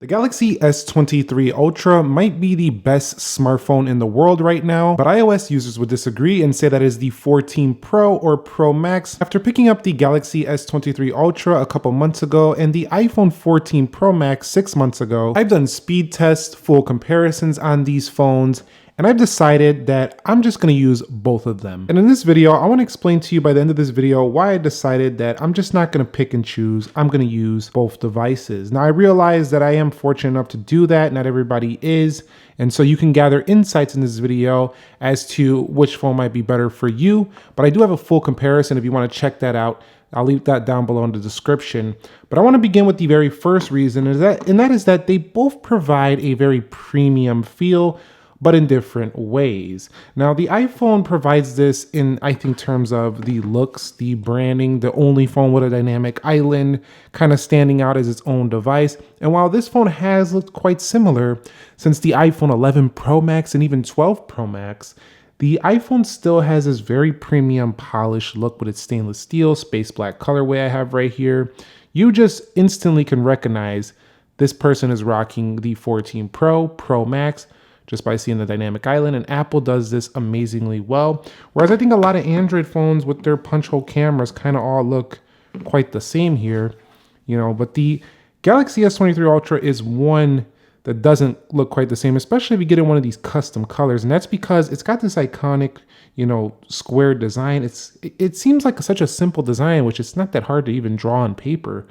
The Galaxy S23 Ultra might be the best smartphone in the world right now, but iOS users would disagree and say that is the 14 Pro or Pro Max. After picking up the Galaxy S23 Ultra a couple months ago and the iPhone 14 Pro Max 6 months ago, I've done speed tests, full comparisons on these phones, and I've decided that I'm just going to use both of them. And in this video, I want to explain to you by the end of this video why I decided that I'm just not going to pick and choose. I'm going to use both devices. Now, I realize that I am fortunate enough to do that. Not everybody is. And so you can gather insights in this video as to which phone might be better for you. But I do have a full comparison if you want to check that out. I'll leave that down below in the description. But I want to begin with the very first reason, and that is that they both provide a very premium feel, but in different ways. Now, the iPhone provides this in, I think, terms of the looks, the branding, the only phone with a dynamic island, kind of standing out as its own device. And while this phone has looked quite similar since the iPhone 11 Pro Max and even 12 Pro Max, the iPhone still has this very premium polished look with its stainless steel, space black colorway I have right here. You just instantly can recognize this person is rocking the 14 Pro, Pro Max, just by seeing the dynamic island, and Apple does this amazingly well. Whereas I think a lot of Android phones with their punch hole cameras kind of all look quite the same here, but the Galaxy S23 Ultra is one that doesn't look quite the same, especially if you get in one of these custom colors. And that's because it's got this iconic, square design. It seems like such a simple design, which is not that hard to even draw on paper.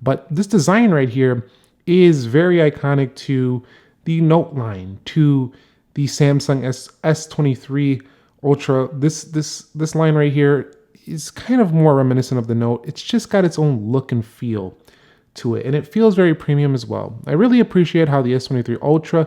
But this design right here is very iconic to the Note line, to the Samsung S23 Ultra. This line right here is kind of more reminiscent of the Note. It's just got its own look and feel to it, and it feels very premium as well. I really appreciate how the S23 Ultra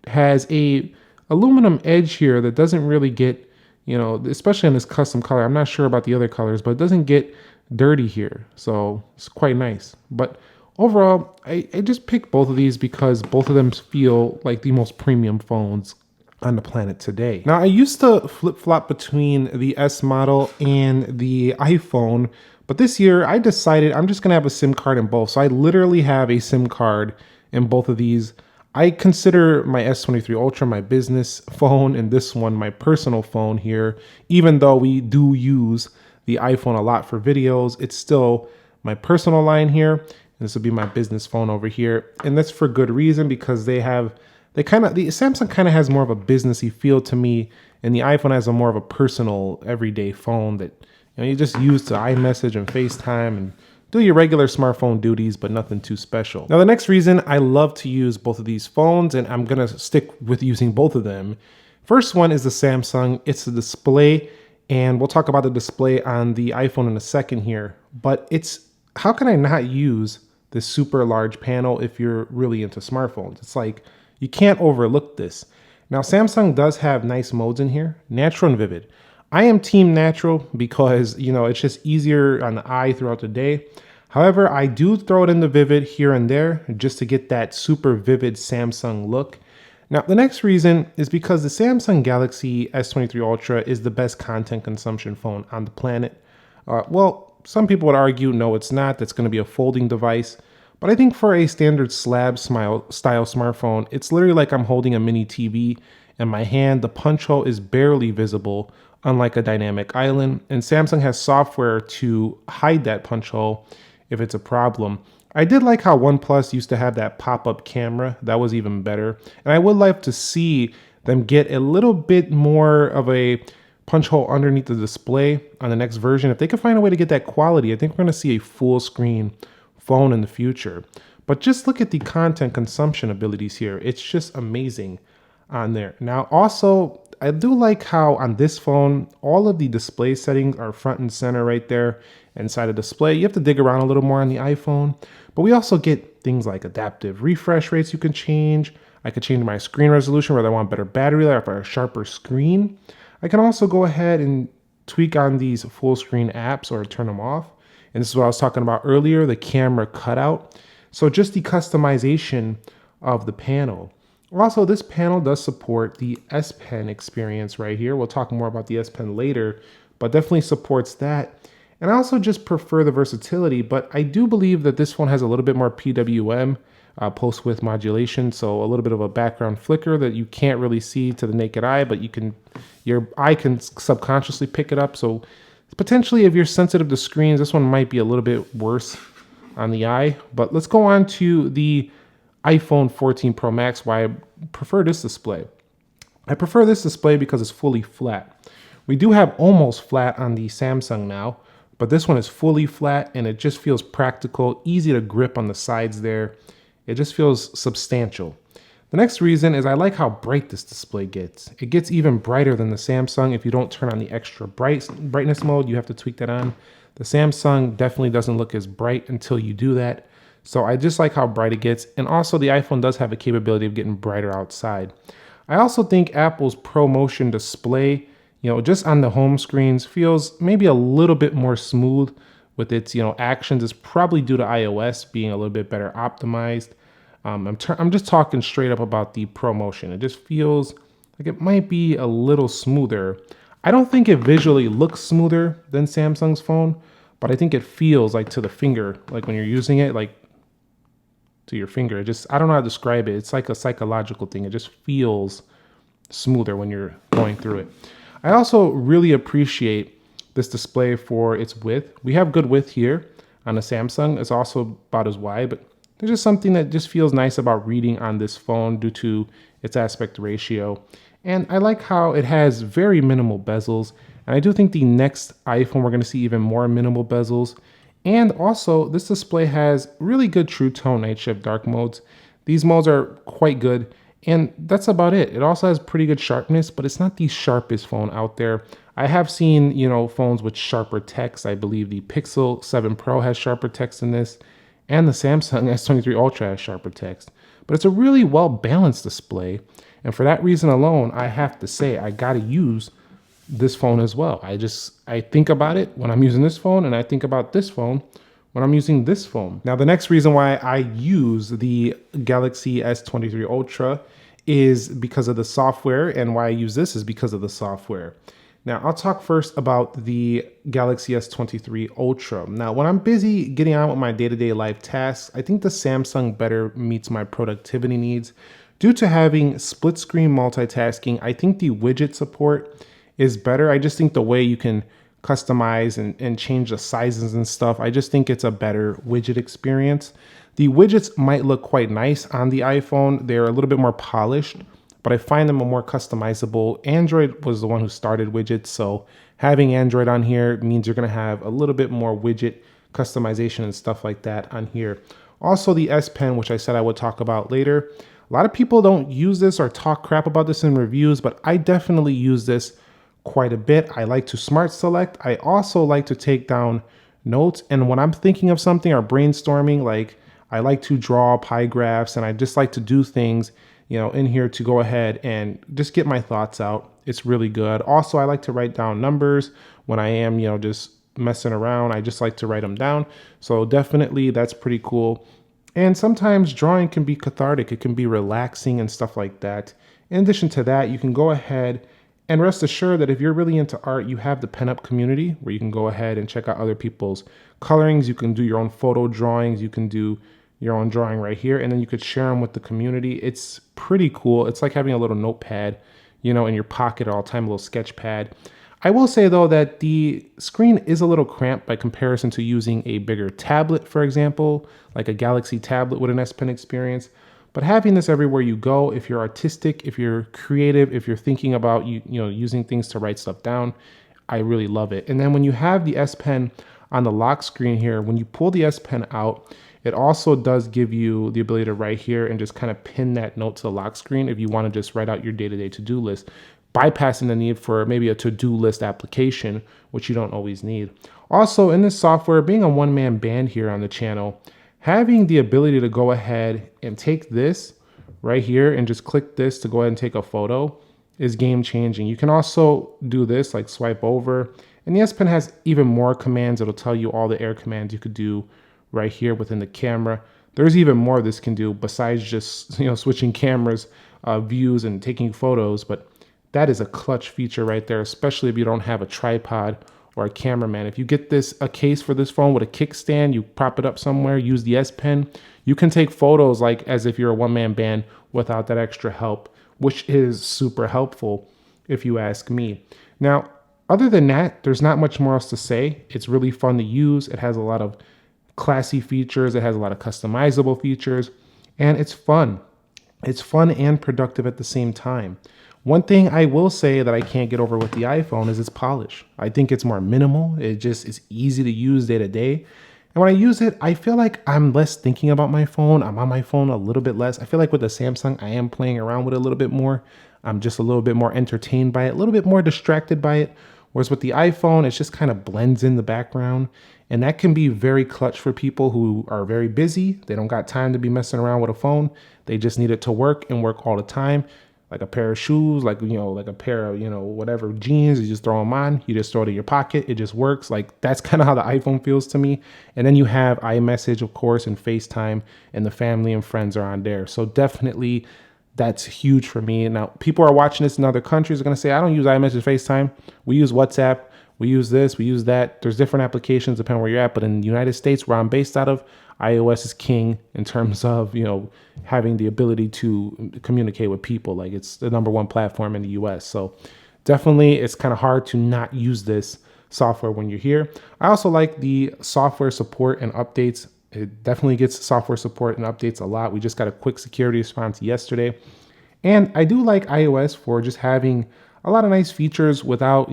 has a aluminum edge here that doesn't really get, especially in this custom color. I'm not sure about the other colors, but it doesn't get dirty here, so it's quite nice. But overall, I just picked both of these because both of them feel like the most premium phones on the planet today. Now, I used to flip-flop between the S model and the iPhone, but this year I decided I'm just gonna have a SIM card in both. So I literally have a SIM card in both of these. I consider my S23 Ultra my business phone and this one my personal phone here. Even though we do use the iPhone a lot for videos, it's still my personal line here. This will be my business phone over here. And that's for good reason, because the Samsung kind of has more of a businessy feel to me, and the iPhone has a more of a personal everyday phone that you just use to iMessage and FaceTime and do your regular smartphone duties, but nothing too special. Now, the next reason I love to use both of these phones, and I'm gonna stick with using both of them. First one is the Samsung. It's the display, and we'll talk about the display on the iPhone in a second here, but how can I not use this super large panel if you're really into smartphones? It's like, you can't overlook this. Now, Samsung does have nice modes in here, natural and vivid. I am team natural because, it's just easier on the eye throughout the day. However, I do throw it in the vivid here and there just to get that super vivid Samsung look. Now, the next reason is because the Samsung Galaxy S23 Ultra is the best content consumption phone on the planet. Some people would argue, no, it's not. That's going to be a folding device. But I think for a standard slab style smartphone, it's literally like I'm holding a mini TV in my hand. The punch hole is barely visible, unlike a dynamic island. And Samsung has software to hide that punch hole if it's a problem. I did like how OnePlus used to have that pop-up camera. That was even better. And I would like to see them get a little bit more of a punch hole underneath the display on the next version. If they can find a way to get that quality, I think we're going to see a full screen phone in the future. But just look at the content consumption abilities here. It's just amazing on there. Now, also, I do like how on this phone, all of the display settings are front and center right there inside the display. You have to dig around a little more on the iPhone, but we also get things like adaptive refresh rates you can change. I could change my screen resolution, whether I want better battery life or a sharper screen. I can also go ahead and tweak on these full screen apps or turn them off. And this is what I was talking about earlier, the camera cutout. So just the customization of the panel. Also, this panel does support the S Pen experience right here. We'll talk more about the S Pen later, but definitely supports that. And I also just prefer the versatility, but I do believe that this phone has a little bit more PWM post width modulation, so a little bit of a background flicker that you can't really see to the naked eye, but your eye can subconsciously pick it up. So potentially, if you're sensitive to screens, this one might be a little bit worse on the eye. But let's go on to the iPhone 14 Pro Max, why I prefer this display. I prefer this display because it's fully flat. We do have almost flat on the Samsung now, but this one is fully flat and it just feels practical, easy to grip on the sides there. It just feels substantial. The next reason is I like how bright this display gets. It gets even brighter than the Samsung. If you don't turn on the extra brightness mode, you have to tweak that on. The Samsung definitely doesn't look as bright until you do that. So I just like how bright it gets. And also the iPhone does have a capability of getting brighter outside. I also think Apple's ProMotion display, just on the home screens feels maybe a little bit more smooth with its, actions. It's probably due to iOS being a little bit better optimized. I'm just talking straight up about the ProMotion. It just feels like it might be a little smoother. I don't think it visually looks smoother than Samsung's phone, but I think it feels like to the finger, like when you're using it, like to your finger. I don't know how to describe it. It's like a psychological thing. It just feels smoother when you're going through it. I also really appreciate this display for its width. We have good width here on the Samsung. It's also about as wide, but there's just something that just feels nice about reading on this phone due to its aspect ratio. And I like how it has very minimal bezels. And I do think the next iPhone, we're going to see even more minimal bezels. And also, this display has really good True Tone night shift dark modes. These modes are quite good. And that's about it. It also has pretty good sharpness, but it's not the sharpest phone out there. I have seen, phones with sharper text. I believe the Pixel 7 Pro has sharper text than this. And the Samsung S23 Ultra has sharper text. But it's a really well-balanced display. And for that reason alone, I have to say I gotta use this phone as well. I think about it when I'm using this phone, and I think about this phone when I'm using this phone. Now, the next reason why I use the Galaxy S23 Ultra is because of the software, and why I use this is because of the software. Now, I'll talk first about the Galaxy S23 Ultra. Now, when I'm busy getting on with my day-to-day life tasks, I think the Samsung better meets my productivity needs. Due to having split-screen multitasking, I think the widget support is better. I just think the way you can customize and change the sizes and stuff, I just think it's a better widget experience. The widgets might look quite nice on the iPhone. They're a little bit more polished, but I find them more customizable. Android was the one who started widgets, so having Android on here means you're gonna have a little bit more widget customization and stuff like that on here. Also the S Pen, which I said I would talk about later. A lot of people don't use this or talk crap about this in reviews, but I definitely use this quite a bit. I like to smart select. I also like to take down notes, and when I'm thinking of something or brainstorming, like I like to draw pie graphs, and I just like to do things in here to go ahead and just get my thoughts out. It's really good. Also, I like to write down numbers when I am, just messing around. I just like to write them down. So definitely that's pretty cool. And sometimes drawing can be cathartic. It can be relaxing and stuff like that. In addition to that, you can go ahead and rest assured that if you're really into art, you have the pen-up community where you can go ahead and check out other people's colorings. You can do your own photo drawings. You can do your own drawing right here, and then you could share them with the community. It's pretty cool. It's like having a little notepad, in your pocket at all time, a little sketch pad. I will say though that the screen is a little cramped by comparison to using a bigger tablet, for example, like a Galaxy tablet with an S Pen experience. But having this everywhere you go, if you're artistic, if you're creative, if you're thinking about using things to write stuff down, I really love it. And then when you have the S Pen on the lock screen here, when you pull the S Pen out, it also does give you the ability to write here and just kind of pin that note to the lock screen if you want to just write out your day-to-day to-do list, bypassing the need for maybe a to-do list application, which you don't always need. Also, in this software, being a one-man band here on the channel, having the ability to go ahead and take this right here and just click this to go ahead and take a photo is game-changing. You can also do this, like swipe over, and the S Pen has even more commands. It'll tell you all the air commands you could do right here within the camera. There's even more this can do besides just switching cameras, views, and taking photos. But that is a clutch feature right there, especially if you don't have a tripod or a cameraman. If you get a case for this phone with a kickstand, you prop it up somewhere, use the S Pen, you can take photos like as if you're a one-man band without that extra help, which is super helpful if you ask me. Now, other than that, there's not much more else to say. It's really fun to use. It has a lot of classy features. It has a lot of customizable features, and it's fun. It's fun and productive at the same time. One thing I will say that I can't get over with the iPhone is its polish. I think it's more minimal. It just is easy to use day to day. And when I use it, I feel like I'm less thinking about my phone. I'm on my phone a little bit less. I feel like with the Samsung, I am playing around with it a little bit more. I'm just a little bit more entertained by it, a little bit more distracted by it. Whereas with the iPhone, it just kind of blends in the background. And that can be very clutch for people who are very busy. They don't got time to be messing around with a phone. They just need it to work and work all the time. Like a pair of shoes, like a pair of, whatever jeans, you just throw them on, you just throw it in your pocket, it just works. Like that's kind of how the iPhone feels to me. And then you have iMessage, of course, and FaceTime, and the family and friends are on there. So definitely that's huge for me. Now, people are watching this in other countries are going to say, I don't use iMessage, FaceTime. We use WhatsApp. We use this, we use that. There's different applications depending where you're at. But in the United States, where I'm based out of, iOS is king in terms of, having the ability to communicate with people. Like it's the #1 platform in the US. So definitely it's kind of hard to not use this software when you're here. I also like the software support and updates. It definitely gets software support and updates a lot. We just got a quick security response yesterday. And I do like iOS for just having a lot of nice features without,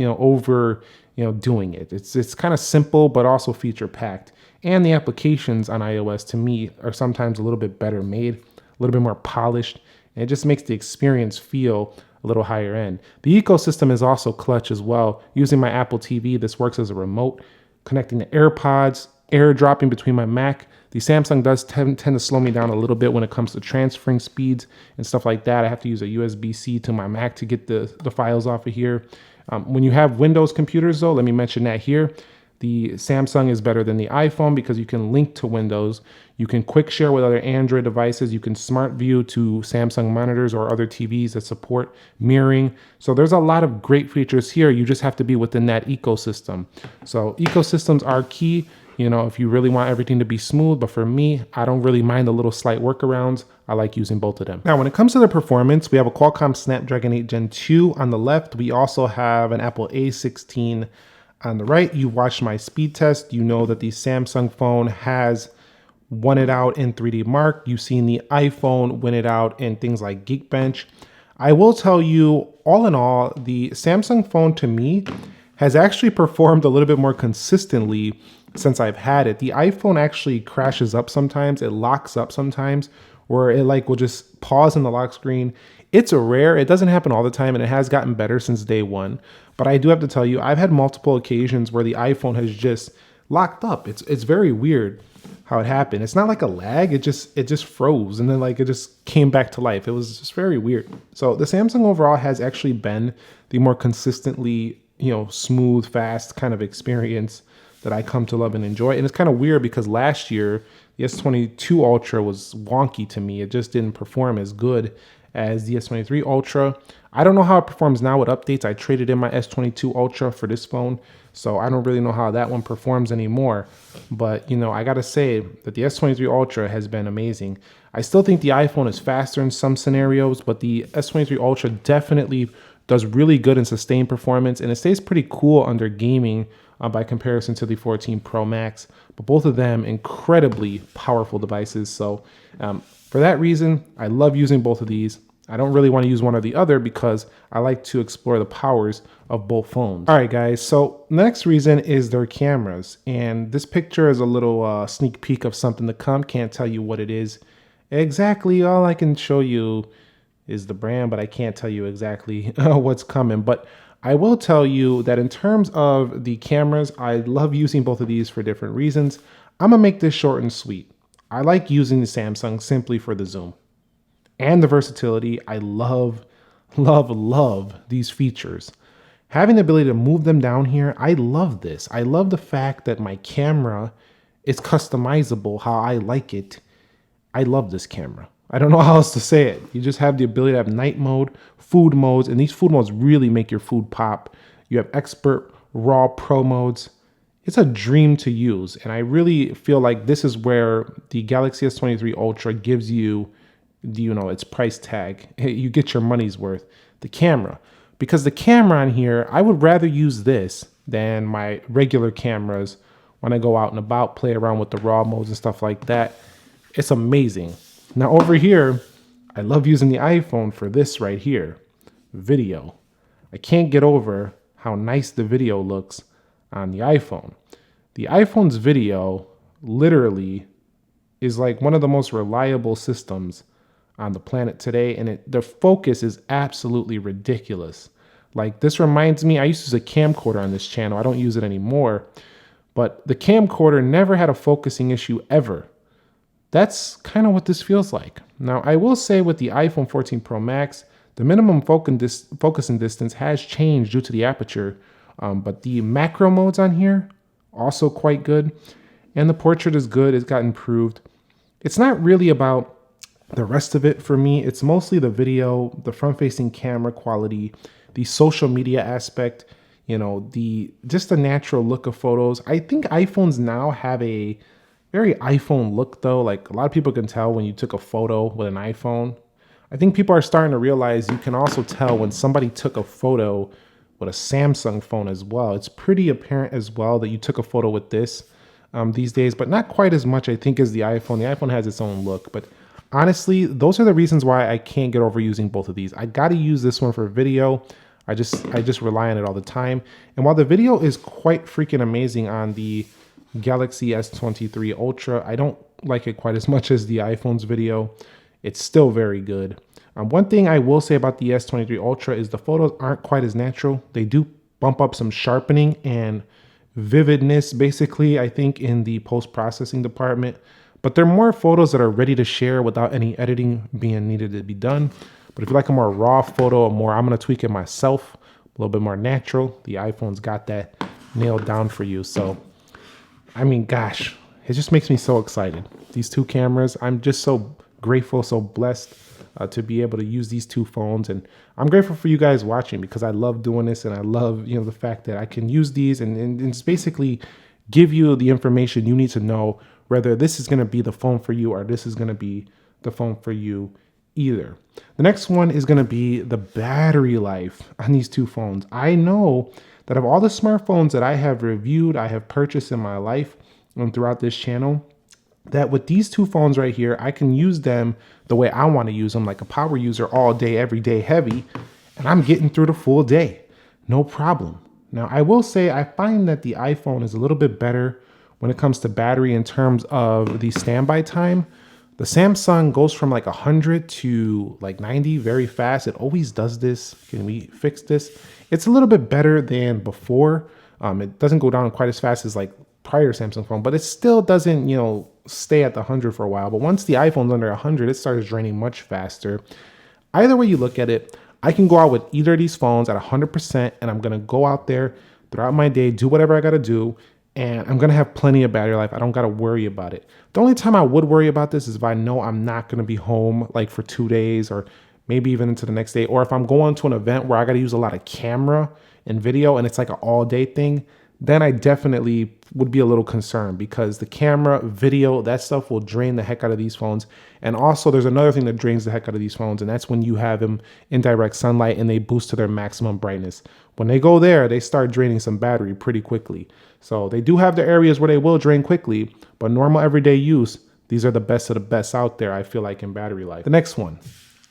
doing it. It's kind of simple, but also feature packed. And the applications on iOS to me are sometimes a little bit better made, a little bit more polished, and it just makes the experience feel a little higher end. The ecosystem is also clutch as well. Using my Apple TV, this works as a remote, connecting the AirPods, airdropping between my Mac. The Samsung does tend to slow me down a little bit when it comes to transferring speeds and stuff like that. I have to use a USB-C to my Mac to get the files off of here. When you have Windows computers, though, let me mention that here. The Samsung is better than the iPhone because you can link to Windows. You can quick share with other Android devices. You can smart view to Samsung monitors or other TVs that support mirroring. So there's a lot of great features here. You just have to be within that ecosystem. So ecosystems are key, if you really want everything to be smooth. But for me, I don't really mind the little slight workarounds. I like using both of them. Now, when it comes to the performance, we have a Qualcomm Snapdragon 8 Gen 2 on the left. We also have an Apple A16 on the right. You watched my speed test. You know that the Samsung phone has won it out in 3D Mark. You've seen the iPhone win it out in things like Geekbench. I will tell you, all in all, the Samsung phone to me has actually performed a little bit more consistently since I've had it. The iPhone actually crashes up sometimes. It locks up sometimes, where it will just pause in the lock screen. It's rare. It doesn't happen all the time, and it has gotten better since day one. But I do have to tell you, I've had multiple occasions where the iPhone has just locked up. It's very weird how it happened. It's not like a lag. It just froze, and then it just came back to life. It was just very weird. So the Samsung overall has actually been the more consistently, smooth, fast kind of experience that I come to love and enjoy. And it's kind of weird because last year, the S22 Ultra was wonky to me. It just didn't perform as good as the S23 Ultra. I don't know how it performs now with updates. I traded in my S22 Ultra for this phone, so I don't really know how that one performs anymore. But, I gotta say that the S23 Ultra has been amazing. I still think the iPhone is faster in some scenarios, but the S23 Ultra definitely does really good in sustained performance, and it stays pretty cool under gaming by comparison to the 14 Pro Max. But both of them incredibly powerful devices. So for that reason, I love using both of these. I don't really want to use one or the other because I like to explore the powers of both phones. All right, guys. So the next reason is their cameras. And this picture is a little sneak peek of something to come. Can't tell you what it is exactly. All I can show you is the brand, but I can't tell you exactly what's coming. But I will tell you that in terms of the cameras, I love using both of these for different reasons. I'm gonna make this short and sweet. I like using the Samsung simply for the zoom and the versatility. I love these features. Having the ability to move them down here, I love this. I love the fact that my camera is customizable how I like it. I love this camera. I don't know how else to say it. You just have the ability to have night mode, food modes, and these food modes really make your food pop. You have expert raw pro modes. It's a dream to use. And I really feel like this is where the Galaxy S23 Ultra gives you, its price tag. You get your money's worth. The camera. Because the camera on here, I would rather use this than my regular cameras when I go out and about, play around with the raw modes and stuff like that. It's amazing. Now over here, I love using the iPhone for this right here, video. I can't get over how nice the video looks on the iPhone. The iPhone's video literally is like one of the most reliable systems on the planet today, and the focus is absolutely ridiculous. Like, this reminds me, I used to use a camcorder on this channel. I don't use it anymore, but the camcorder never had a focusing issue ever. That's kind of what this feels like. Now, I will say with the iPhone 14 Pro Max, the minimum focusing distance has changed due to the aperture, but the macro modes on here, also quite good. And the portrait is good, it's got improved. It's not really about the rest of it for me. It's mostly the video, the front-facing camera quality, the social media aspect, just the natural look of photos. I think iPhones now have a very iPhone look though. Like, a lot of people can tell when you took a photo with an iPhone. I think people are starting to realize you can also tell when somebody took a photo with a Samsung phone as well. It's pretty apparent as well that you took a photo with this these days, but not quite as much, I think, as the iPhone. The iPhone has its own look, but honestly, those are the reasons why I can't get over using both of these. I got to use this one for video. I just rely on it all the time. And while the video is quite freaking amazing on the Galaxy S23 Ultra, I don't like it quite as much as the iPhone's video. It's still very good. One thing I will say about the S23 Ultra is the photos aren't quite as natural. They do bump up some sharpening and vividness, basically, I think, in the post-processing department. But they're more photos that are ready to share without any editing being needed to be done. But if you like a more raw photo, I'm going to tweak it myself, a little bit more natural. The iPhone's got that nailed down for you. So, I mean, gosh, it just makes me so excited. These two cameras, I'm just so grateful, so blessed to be able to use these two phones. And I'm grateful for you guys watching, because I love doing this, and I love, the fact that I can use these and just basically give you the information you need to know, whether this is going to be the phone for you or this is going to be the phone for you either. The next one is going to be the battery life on these two phones. I know that of all the smartphones that I have reviewed, I have purchased in my life and throughout this channel, that with these two phones right here, I can use them the way I want to use them, like a power user all day, every day, heavy, and I'm getting through the full day, no problem. Now, I will say I find that the iPhone is a little bit better when it comes to battery in terms of the standby time. The Samsung goes from like 100 to like 90 very fast. It always does this. Can we fix this? It's a little bit better than before. It doesn't go down quite as fast as like prior Samsung phone, but it still doesn't, stay at the 100 for a while. But once the iPhone's under 100, it starts draining much faster. Either way you look at it, I can go out with either of these phones at 100%, and I'm going to go out there throughout my day, do whatever I got to do, and I'm going to have plenty of battery life. I don't got to worry about it. The only time I would worry about this is if I know I'm not going to be home like for 2 days, or maybe even into the next day, or if I'm going to an event where I got to use a lot of camera and video and it's like an all day thing, then I definitely would be a little concerned, because the camera, video, that stuff will drain the heck out of these phones. And also there's another thing that drains the heck out of these phones, and that's when you have them in direct sunlight and they boost to their maximum brightness. When they go there, they start draining some battery pretty quickly. So they do have their areas where they will drain quickly, but normal everyday use, these are the best of the best out there, I feel like, in battery life. The next one,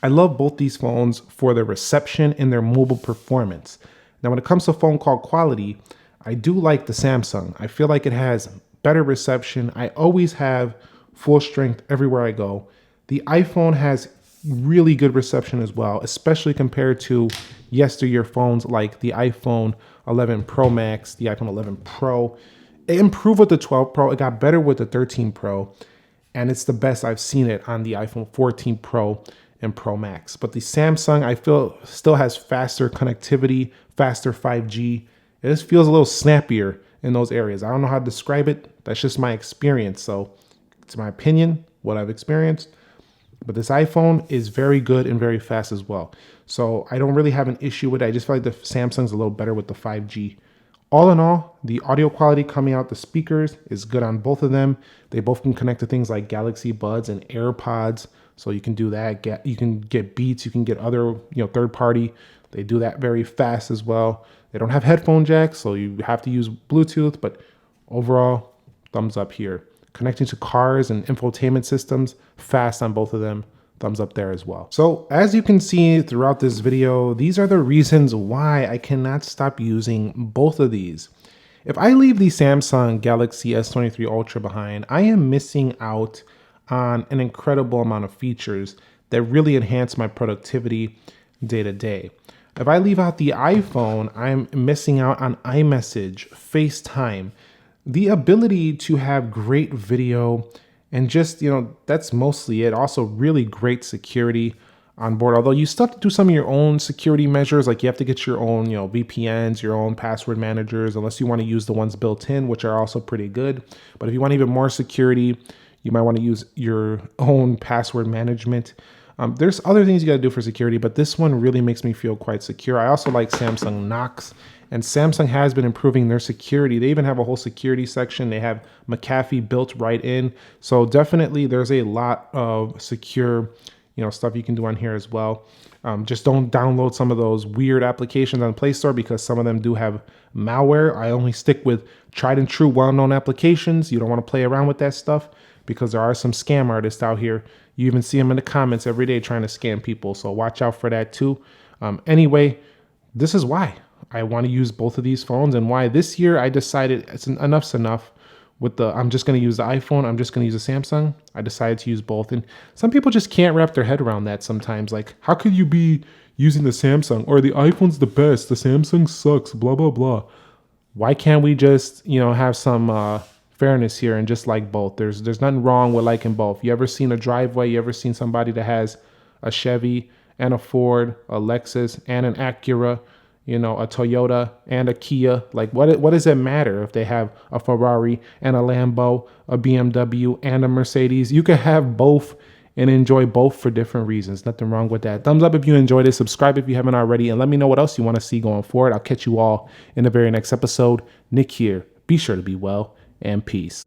I love both these phones for their reception and their mobile performance. Now, when it comes to phone call quality, I do like the Samsung. I feel like it has better reception. I always have full strength everywhere I go. The iPhone has really good reception as well, especially compared to yesteryear phones like the iPhone 11 Pro Max, the iPhone 11 Pro. It improved with the 12 Pro. It got better with the 13 Pro. And it's the best I've seen it on the iPhone 14 Pro and Pro Max. But the Samsung, I feel, still has faster connectivity, faster 5G. It just feels a little snappier in those areas. I don't know how to describe it. That's just my experience. So it's my opinion, what I've experienced. But this iPhone is very good and very fast as well. So I don't really have an issue with it. I just feel like the Samsung's a little better with the 5G All in all, the audio quality coming out the speakers is good on both of them. They both can connect to things like Galaxy Buds and AirPods, so you can do that. You can get Beats, you can get other third party. They do that very fast as well. They don't have headphone jacks, so you have to use Bluetooth, but overall, thumbs up here. Connecting to cars and infotainment systems, fast on both of them. Thumbs up there as well. So as you can see throughout this video, these are the reasons why I cannot stop using both of these. If I leave the Samsung Galaxy S23 Ultra behind, I am missing out on an incredible amount of features that really enhance my productivity day to day. If I leave out the iPhone, I'm missing out on iMessage, FaceTime, the ability to have great video, and just, that's mostly it. Also, really great security on board. Although you still have to do some of your own security measures, like you have to get your own, VPNs, your own password managers, unless you want to use the ones built in, which are also pretty good. But if you want even more security, you might want to use your own password management. There's other things you got to do for security, but this one really makes me feel quite secure. I also like Samsung Knox, and Samsung has been improving their security. They even have a whole security section. They have McAfee built right in. So definitely there's a lot of secure, stuff you can do on here as well. Just don't download some of those weird applications on Play Store because some of them do have malware. I only stick with tried and true well-known applications. You don't want to play around with that stuff because there are some scam artists out here. You even see them in the comments every day trying to scam people. So watch out for that too. Anyway, this is why I want to use both of these phones and why this year I decided enough's enough with I'm just going to use the iPhone. I'm just going to use the Samsung. I decided to use both. And some people just can't wrap their head around that sometimes. Like, how could you be using the Samsung or the iPhone's the best? The Samsung sucks, blah, blah, blah. Why can't we just, have some fairness here and just like both? There's nothing wrong with liking both. You ever seen a driveway? You ever seen somebody that has a Chevy and a Ford, a Lexus and an Acura, a Toyota and a Kia? Like, what does it matter if they have a Ferrari and a Lambo, a BMW and a Mercedes? You can have both and enjoy both for different reasons. Nothing wrong with that. Thumbs up if you enjoyed it. Subscribe if you haven't already. And let me know what else you want to see going forward. I'll catch you all in the very next episode. Nick here. Be sure to be well and peace.